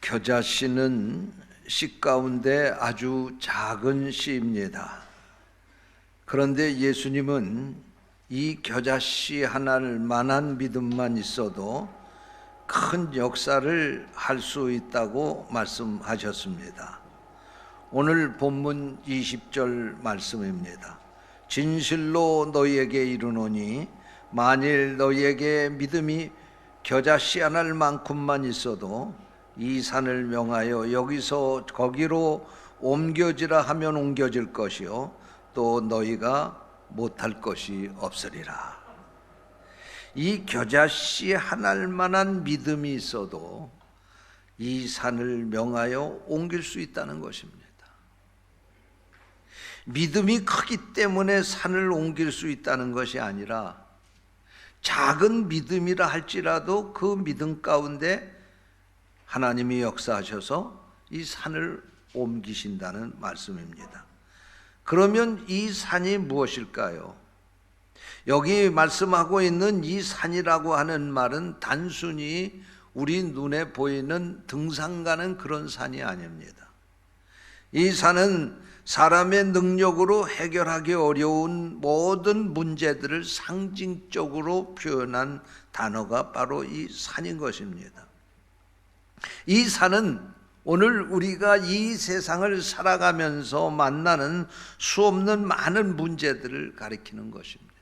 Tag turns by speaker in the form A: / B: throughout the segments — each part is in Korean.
A: 겨자씨는 씨 가운데 아주 작은 씨입니다. 그런데 예수님은 이 겨자씨 하나를 만한 믿음만 있어도 큰 역사를 할 수 있다고 말씀하셨습니다. 오늘 본문 20절 말씀입니다. 진실로 너희에게 이르노니 만일 너희에게 믿음이 겨자씨 하나만큼만 있어도 이 산을 명하여 여기서 거기로 옮겨지라 하면 옮겨질 것이요 또 너희가 못할 것이 없으리라. 이 겨자씨 하나만한 믿음이 있어도 이 산을 명하여 옮길 수 있다는 것입니다. 믿음이 크기 때문에 산을 옮길 수 있다는 것이 아니라 작은 믿음이라 할지라도 그 믿음 가운데 하나님이 역사하셔서 이 산을 옮기신다는 말씀입니다. 그러면 이 산이 무엇일까요? 여기 말씀하고 있는 이 산이라고 하는 말은 단순히 우리 눈에 보이는 등산 가는 그런 산이 아닙니다. 이 산은 사람의 능력으로 해결하기 어려운 모든 문제들을 상징적으로 표현한 단어가 바로 이 산인 것입니다. 이 산은 오늘 우리가 이 세상을 살아가면서 만나는 수없는 많은 문제들을 가리키는 것입니다.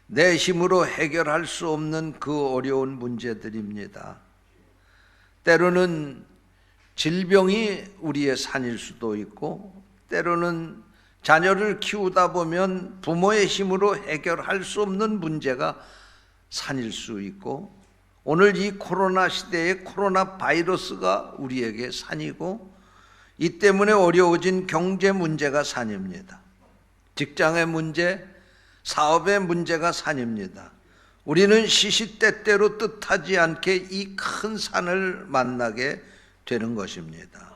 A: 내 힘으로 해결할 수 없는 그 어려운 문제들입니다. 때로는 질병이 우리의 산일 수도 있고, 때로는 자녀를 키우다 보면 부모의 힘으로 해결할 수 없는 문제가 산일 수 있고, 오늘 이 코로나 시대에 코로나 바이러스가 우리에게 산이고, 이 때문에 어려워진 경제 문제가 산입니다. 직장의 문제, 사업의 문제가 산입니다. 우리는 시시때때로 뜻하지 않게 이 큰 산을 만나게 되는 것입니다.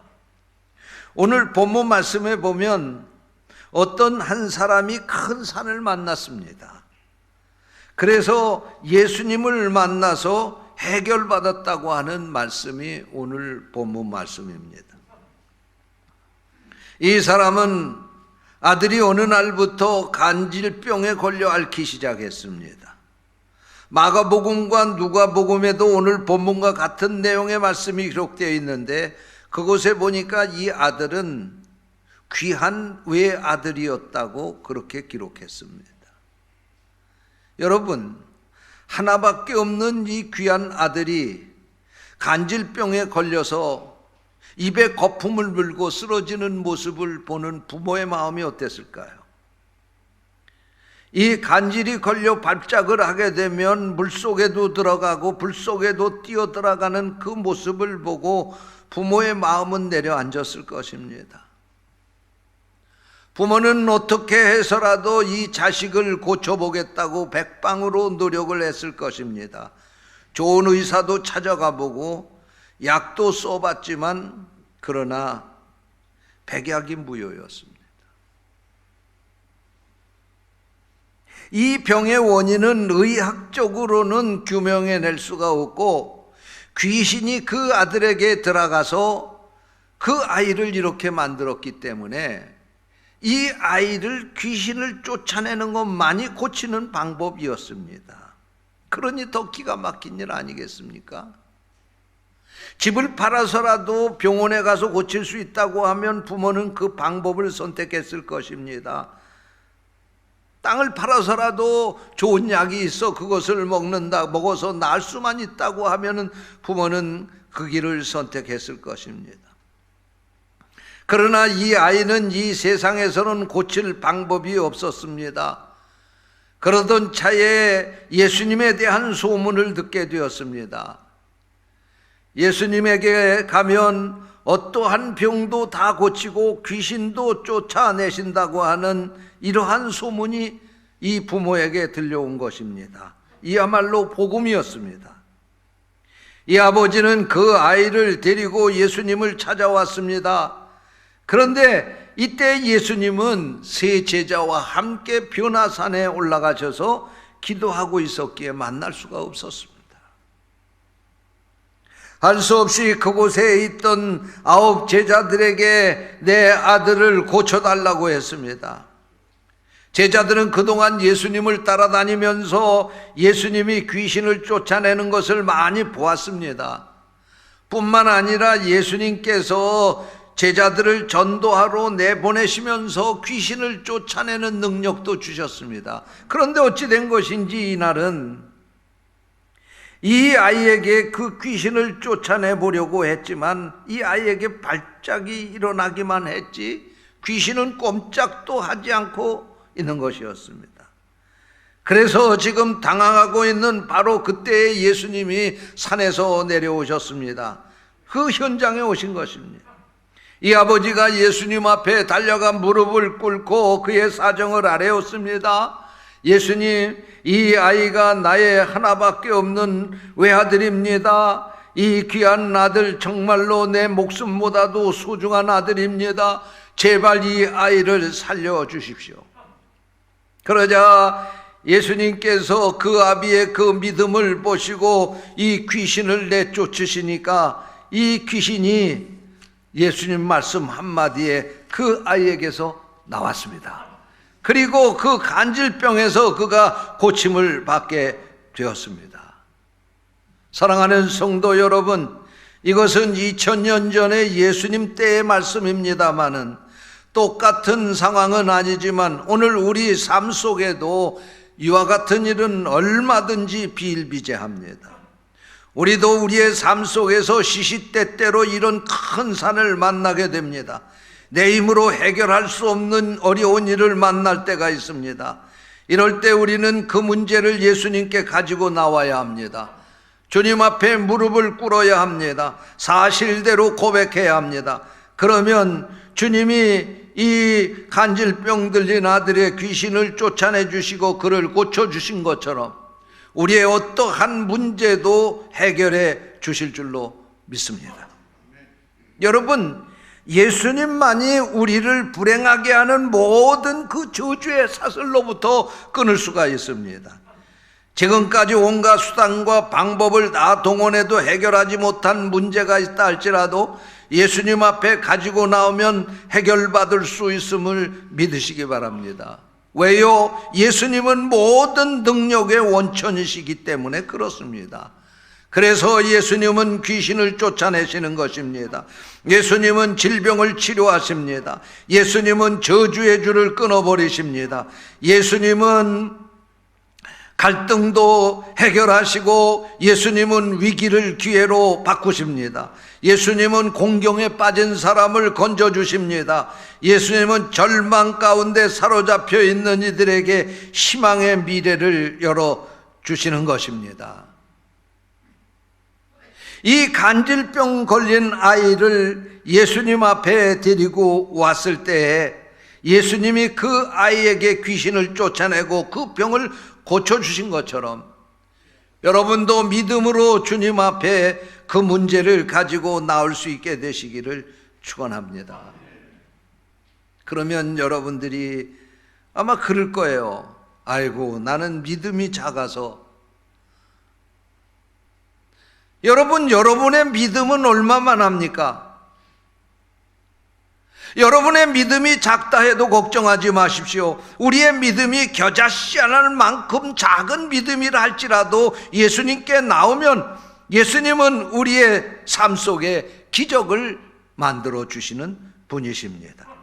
A: 오늘 본문 말씀에 보면 어떤 한 사람이 큰 산을 만났습니다. 그래서 예수님을 만나서 해결받았다고 하는 말씀이 오늘 본문 말씀입니다. 이 사람은 아들이 어느 날부터 간질병에 걸려 앓기 시작했습니다. 마가복음과 누가복음에도 오늘 본문과 같은 내용의 말씀이 기록되어 있는데, 그곳에 보니까 이 아들은 귀한 외아들이었다고 그렇게 기록했습니다. 여러분, 하나밖에 없는 이 귀한 아들이 간질병에 걸려서 입에 거품을 물고 쓰러지는 모습을 보는 부모의 마음이 어땠을까요? 이 간질이 걸려 발작을 하게 되면 물속에도 들어가고 불속에도 뛰어들어가는 그 모습을 보고 부모의 마음은 내려앉았을 것입니다. 부모는 어떻게 해서라도 이 자식을 고쳐보겠다고 백방으로 노력을 했을 것입니다. 좋은 의사도 찾아가 보고 약도 써봤지만 그러나 백약이 무효였습니다. 이 병의 원인은 의학적으로는 규명해낼 수가 없고, 귀신이 그 아들에게 들어가서 그 아이를 이렇게 만들었기 때문에 이 아이를 귀신을 쫓아내는 것만이 고치는 방법이었습니다. 그러니 더 기가 막힌 일 아니겠습니까? 집을 팔아서라도 병원에 가서 고칠 수 있다고 하면 부모는 그 방법을 선택했을 것입니다. 땅을 팔아서라도 좋은 약이 있어 그것을 먹어서 나을 수만 있다고 하면 부모는 그 길을 선택했을 것입니다. 그러나 이 아이는 이 세상에서는 고칠 방법이 없었습니다. 그러던 차에 예수님에 대한 소문을 듣게 되었습니다. 예수님에게 가면 어떠한 병도 다 고치고 귀신도 쫓아내신다고 하는 이러한 소문이 이 부모에게 들려온 것입니다. 이야말로 복음이었습니다. 이 아버지는 그 아이를 데리고 예수님을 찾아왔습니다. 그런데 이때 예수님은 세 제자와 함께 변화산에 올라가셔서 기도하고 있었기에 만날 수가 없었습니다. 할 수 없이 그곳에 있던 9 제자들에게 내 아들을 고쳐달라고 했습니다. 제자들은 그동안 예수님을 따라다니면서 예수님이 귀신을 쫓아내는 것을 많이 보았습니다. 뿐만 아니라 예수님께서 제자들을 전도하러 내보내시면서 귀신을 쫓아내는 능력도 주셨습니다. 그런데 어찌 된 것인지 이날은 이 아이에게 그 귀신을 쫓아내보려고 했지만 이 아이에게 발작이 일어나기만 했지 귀신은 꼼짝도 하지 않고 있는 것이었습니다. 그래서 지금 당황하고 있는 바로 그때에 예수님이 산에서 내려오셨습니다. 그 현장에 오신 것입니다. 이 아버지가 예수님 앞에 달려가 무릎을 꿇고 그의 사정을 아뢰었습니다. 예수님, 이 아이가 나의 하나밖에 없는 외아들입니다. 이 귀한 아들 정말로 내 목숨보다도 소중한 아들입니다. 제발 이 아이를 살려주십시오. 그러자 예수님께서 그 아비의 그 믿음을 보시고 이 귀신을 내쫓으시니까 이 귀신이 예수님 말씀 한마디에 그 아이에게서 나왔습니다. 그리고 그 간질병에서 그가 고침을 받게 되었습니다. 사랑하는 성도 여러분, 이것은 2000년 전에 예수님 때의 말씀입니다마는 똑같은 상황은 아니지만 오늘 우리 삶 속에도 이와 같은 일은 얼마든지 비일비재합니다. 우리도 우리의 삶 속에서 시시때때로 이런 큰 산을 만나게 됩니다. 내 힘으로 해결할 수 없는 어려운 일을 만날 때가 있습니다. 이럴 때 우리는 그 문제를 예수님께 가지고 나와야 합니다. 주님 앞에 무릎을 꿇어야 합니다. 사실대로 고백해야 합니다. 그러면 주님이 이 간질병 들린 아들의 귀신을 쫓아내 주시고 그를 고쳐주신 것처럼 우리의 어떠한 문제도 해결해 주실 줄로 믿습니다. 여러분, 예수님만이 우리를 불행하게 하는 모든 그 저주의 사슬로부터 끊을 수가 있습니다. 지금까지 온갖 수단과 방법을 다 동원해도 해결하지 못한 문제가 있다 할지라도 예수님 앞에 가지고 나오면 해결받을 수 있음을 믿으시기 바랍니다. 왜요? 예수님은 모든 능력의 원천이시기 때문에 그렇습니다. 그래서 예수님은 귀신을 쫓아내시는 것입니다. 예수님은 질병을 치료하십니다. 예수님은 저주의 줄을 끊어버리십니다. 예수님은 갈등도 해결하시고 예수님은 위기를 기회로 바꾸십니다. 예수님은 공경에 빠진 사람을 건져주십니다. 예수님은 절망 가운데 사로잡혀 있는 이들에게 희망의 미래를 열어주시는 것입니다. 이 간질병 걸린 아이를 예수님 앞에 데리고 왔을 때에 예수님이 그 아이에게 귀신을 쫓아내고 그 병을 고쳐주신 것처럼 여러분도 믿음으로 주님 앞에 그 문제를 가지고 나올 수 있게 되시기를 축원합니다. 그러면 여러분들이 아마 그럴 거예요. 아이고, 나는 믿음이 작아서. 여러분의 믿음은 얼마만 합니까? 여러분의 믿음이 작다 해도 걱정하지 마십시오. 우리의 믿음이 겨자씨 하나를 만큼 작은 믿음이라 할지라도 예수님께 나오면 예수님은 우리의 삶 속에 기적을 만들어 주시는 분이십니다.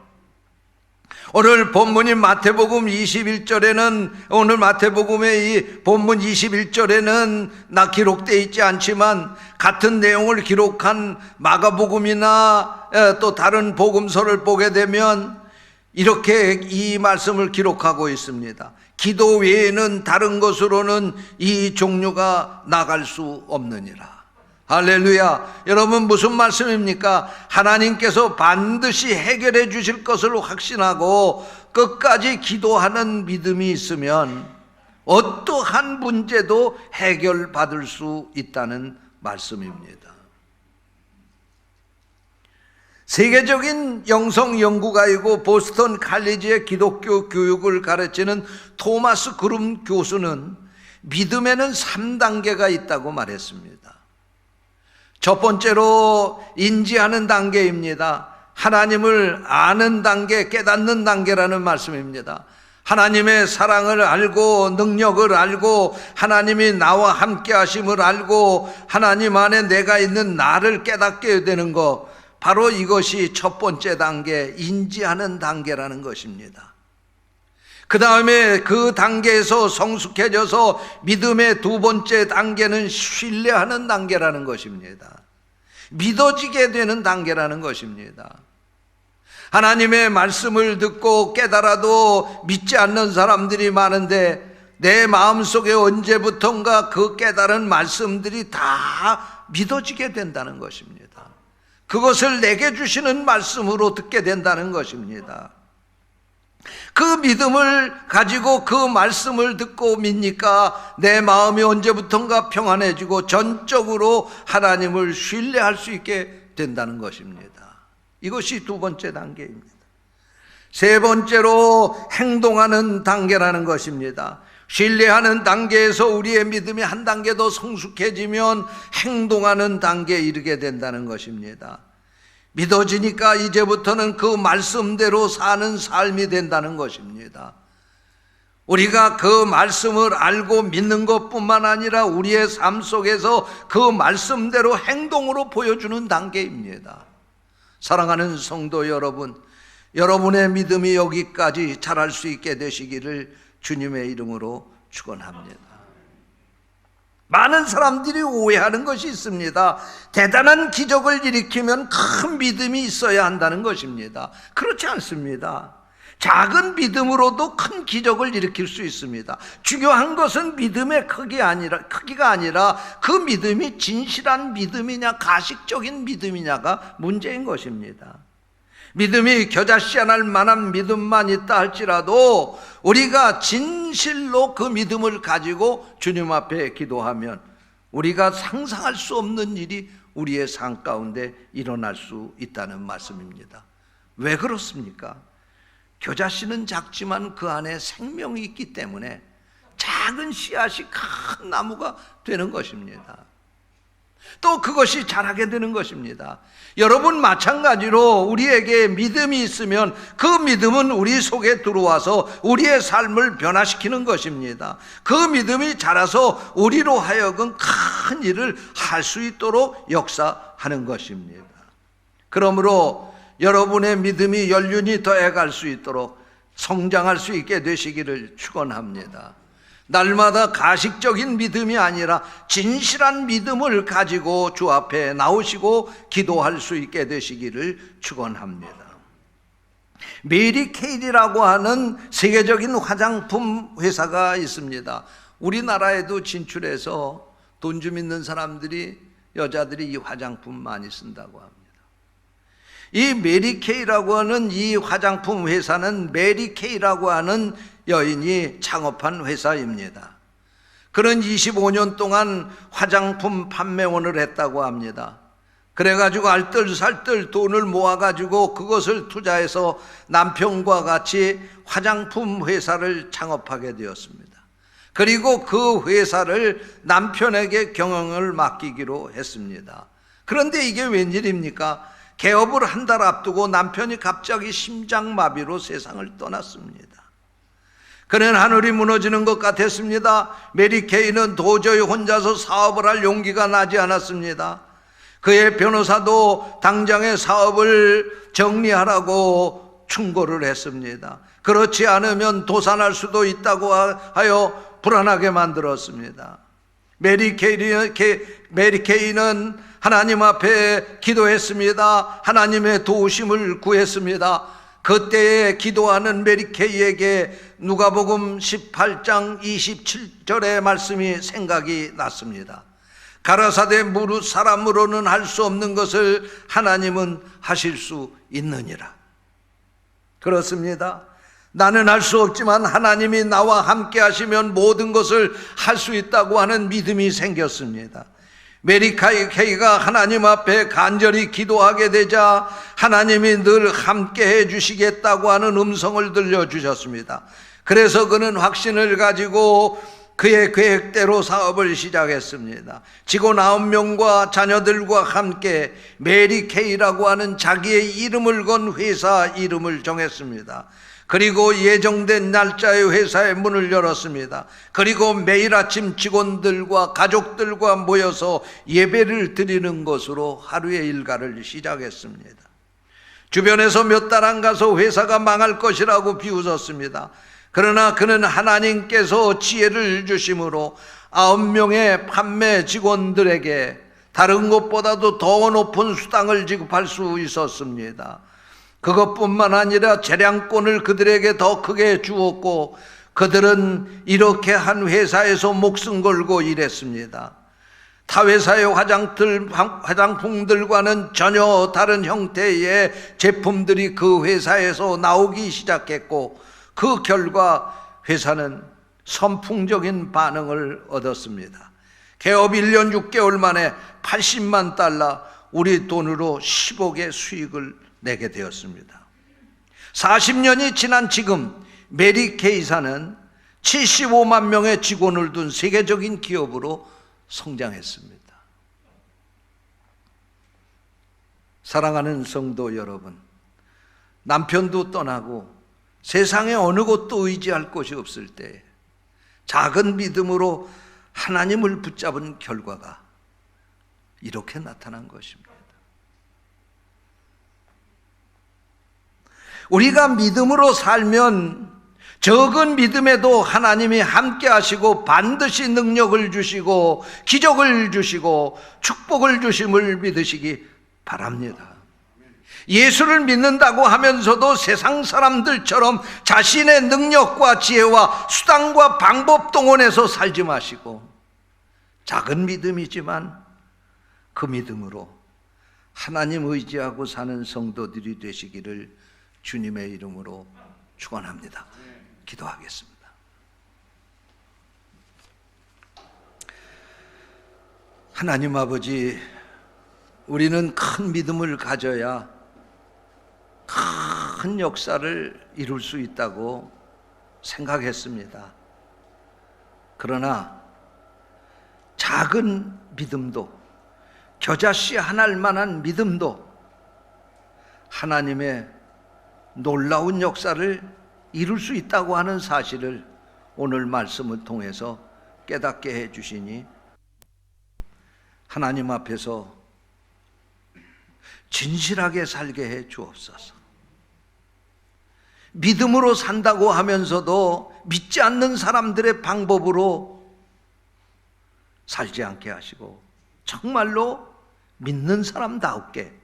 A: 오늘 본문인 마태복음 21절에는 오늘 마태복음의 이 본문 21절에는 기록되어 있지 않지만 같은 내용을 기록한 마가복음이나 또 다른 복음서를 보게 되면 이렇게 이 말씀을 기록하고 있습니다. 기도 외에는 다른 것으로는 이 종류가 나갈 수 없느니라. 할렐루야. 여러분, 무슨 말씀입니까? 하나님께서 반드시 해결해 주실 것을 확신하고 끝까지 기도하는 믿음이 있으면 어떠한 문제도 해결받을 수 있다는 말씀입니다. 세계적인 영성 연구가이고 보스턴 칼리지의 기독교 교육을 가르치는 토마스 그룸 교수는 믿음에는 3단계가 있다고 말했습니다. 첫 번째로 인지하는 단계입니다. 하나님을 아는 단계, 깨닫는 단계라는 말씀입니다. 하나님의 사랑을 알고 능력을 알고 하나님이 나와 함께 하심을 알고 하나님 안에 내가 있는 나를 깨닫게 되는 것, 바로 이것이 첫 번째 단계, 인지하는 단계라는 것입니다. 그 다음에 그 단계에서 성숙해져서 믿음의 두 번째 단계는 신뢰하는 단계라는 것입니다. 믿어지게 되는 단계라는 것입니다. 하나님의 말씀을 듣고 깨달아도 믿지 않는 사람들이 많은데 내 마음속에 언제부턴가 그 깨달은 말씀들이 다 믿어지게 된다는 것입니다. 그것을 내게 주시는 말씀으로 듣게 된다는 것입니다. 그 믿음을 가지고 그 말씀을 듣고 믿니까 내 마음이 언제부턴가 평안해지고 전적으로 하나님을 신뢰할 수 있게 된다는 것입니다. 이것이 두 번째 단계입니다. 세 번째로 행동하는 단계라는 것입니다. 신뢰하는 단계에서 우리의 믿음이 한 단계 더 성숙해지면 행동하는 단계에 이르게 된다는 것입니다. 믿어지니까 이제부터는 그 말씀대로 사는 삶이 된다는 것입니다. 우리가 그 말씀을 알고 믿는 것뿐만 아니라 우리의 삶 속에서 그 말씀대로 행동으로 보여주는 단계입니다. 사랑하는 성도 여러분, 여러분의 믿음이 여기까지 자랄 수 있게 되시기를 주님의 이름으로 축원합니다. 많은 사람들이 오해하는 것이 있습니다. 대단한 기적을 일으키면 큰 믿음이 있어야 한다는 것입니다. 그렇지 않습니다. 작은 믿음으로도 큰 기적을 일으킬 수 있습니다. 중요한 것은 믿음의 크기가 아니라 그 믿음이 진실한 믿음이냐 가식적인 믿음이냐가 문제인 것입니다. 믿음이 겨자씨안할 만한 믿음만 있다 할지라도 우리가 진실로 그 믿음을 가지고 주님 앞에 기도하면 우리가 상상할 수 없는 일이 우리의 삶 가운데 일어날 수 있다는 말씀입니다. 왜 그렇습니까? 겨자씨는 작지만 그 안에 생명이 있기 때문에 작은 씨앗이 큰 나무가 되는 것입니다. 또 그것이 자라게 되는 것입니다. 여러분 마찬가지로 우리에게 믿음이 있으면 그 믿음은 우리 속에 들어와서 우리의 삶을 변화시키는 것입니다. 그 믿음이 자라서 우리로 하여금 큰 일을 할 수 있도록 역사하는 것입니다. 그러므로 여러분의 믿음이 연륜이 더해갈 수 있도록 성장할 수 있게 되시기를 축원합니다. 날마다 가식적인 믿음이 아니라 진실한 믿음을 가지고 주 앞에 나오시고 기도할 수 있게 되시기를 축원합니다. 메리 케이라고 하는 세계적인 화장품 회사가 있습니다. 우리나라에도 진출해서 돈 좀 있는 사람들이, 여자들이 이 화장품 많이 쓴다고 합니다. 이 메리 케이라고 하는 이 화장품 회사는 메리 케이라고 하는 여인이 창업한 회사입니다. 그는 25년 동안 화장품 판매원을 했다고 합니다. 그래가지고 알뜰살뜰 돈을 모아가지고 그것을 투자해서 남편과 같이 화장품 회사를 창업하게 되었습니다. 그리고 그 회사를 남편에게 경영을 맡기기로 했습니다. 그런데 이게 웬일입니까? 개업을 한 달 앞두고 남편이 갑자기 심장마비로 세상을 떠났습니다. 그는 하늘이 무너지는 것 같았습니다. 메리 케이는 도저히 혼자서 사업을 할 용기가 나지 않았습니다. 그의 변호사도 당장의 사업을 정리하라고 충고를 했습니다. 그렇지 않으면 도산할 수도 있다고 하여 불안하게 만들었습니다. 메리 케이는 하나님 앞에 기도했습니다. 하나님의 도우심을 구했습니다. 그때에 기도하는 메리 케이에게 누가복음 18장 27절의 말씀이 생각이 났습니다. 가라사대 무릇 사람으로는 할 수 없는 것을 하나님은 하실 수 있느니라. 그렇습니다. 나는 할 수 없지만 하나님이 나와 함께 하시면 모든 것을 할 수 있다고 하는 믿음이 생겼습니다. 메리 케이가 하나님 앞에 간절히 기도하게 되자 하나님이 늘 함께 해주시겠다고 하는 음성을 들려주셨습니다. 그래서 그는 확신을 가지고 그의 계획대로 사업을 시작했습니다. 직원 9명과 자녀들과 함께 메리 K라고 하는 자기의 이름을 건 회사 이름을 정했습니다. 그리고 예정된 날짜에 회사의 문을 열었습니다. 그리고 매일 아침 직원들과 가족들과 모여서 예배를 드리는 것으로 하루의 일과를 시작했습니다. 주변에서 몇 달 안 가서 회사가 망할 것이라고 비웃었습니다. 그러나 그는 하나님께서 지혜를 주심으로 9명의 판매 직원들에게 다른 것보다도 더 높은 수당을 지급할 수 있었습니다. 그것뿐만 아니라 재량권을 그들에게 더 크게 주었고, 그들은 이렇게 한 회사에서 목숨 걸고 일했습니다. 타 회사의 화장품들과는 전혀 다른 형태의 제품들이 그 회사에서 나오기 시작했고, 그 결과 회사는 선풍적인 반응을 얻었습니다. 개업 1년 6개월 만에 80만 달러, 우리 돈으로 10억의 수익을 내게 되었습니다. 40년이 지난 지금 메리 K사는 75만 명의 직원을 둔 세계적인 기업으로 성장했습니다. 사랑하는 성도 여러분, 남편도 떠나고 세상에 어느 곳도 의지할 곳이 없을 때 작은 믿음으로 하나님을 붙잡은 결과가 이렇게 나타난 것입니다. 우리가 믿음으로 살면 적은 믿음에도 하나님이 함께 하시고 반드시 능력을 주시고 기적을 주시고 축복을 주심을 믿으시기 바랍니다. 예수를 믿는다고 하면서도 세상 사람들처럼 자신의 능력과 지혜와 수단과 방법 동원해서 살지 마시고, 작은 믿음이지만 그 믿음으로 하나님 의지하고 사는 성도들이 되시기를 주님의 이름으로 축원합니다. 기도하겠습니다. 하나님 아버지, 우리는 큰 믿음을 가져야 큰 역사를 이룰 수 있다고 생각했습니다. 그러나 작은 믿음도, 겨자씨 하나일 만한 믿음도 하나님의 놀라운 역사를 이룰 수 있다고 하는 사실을 오늘 말씀을 통해서 깨닫게 해 주시니 하나님 앞에서 진실하게 살게 해 주옵소서. 믿음으로 산다고 하면서도 믿지 않는 사람들의 방법으로 살지 않게 하시고, 정말로 믿는 사람다웠게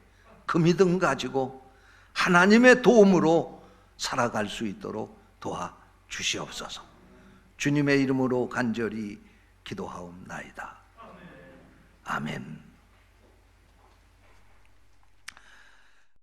A: 그 믿음 가지고 하나님의 도움으로 살아갈 수 있도록 도와주시옵소서. 주님의 이름으로 간절히 기도하옵나이다. 아멘.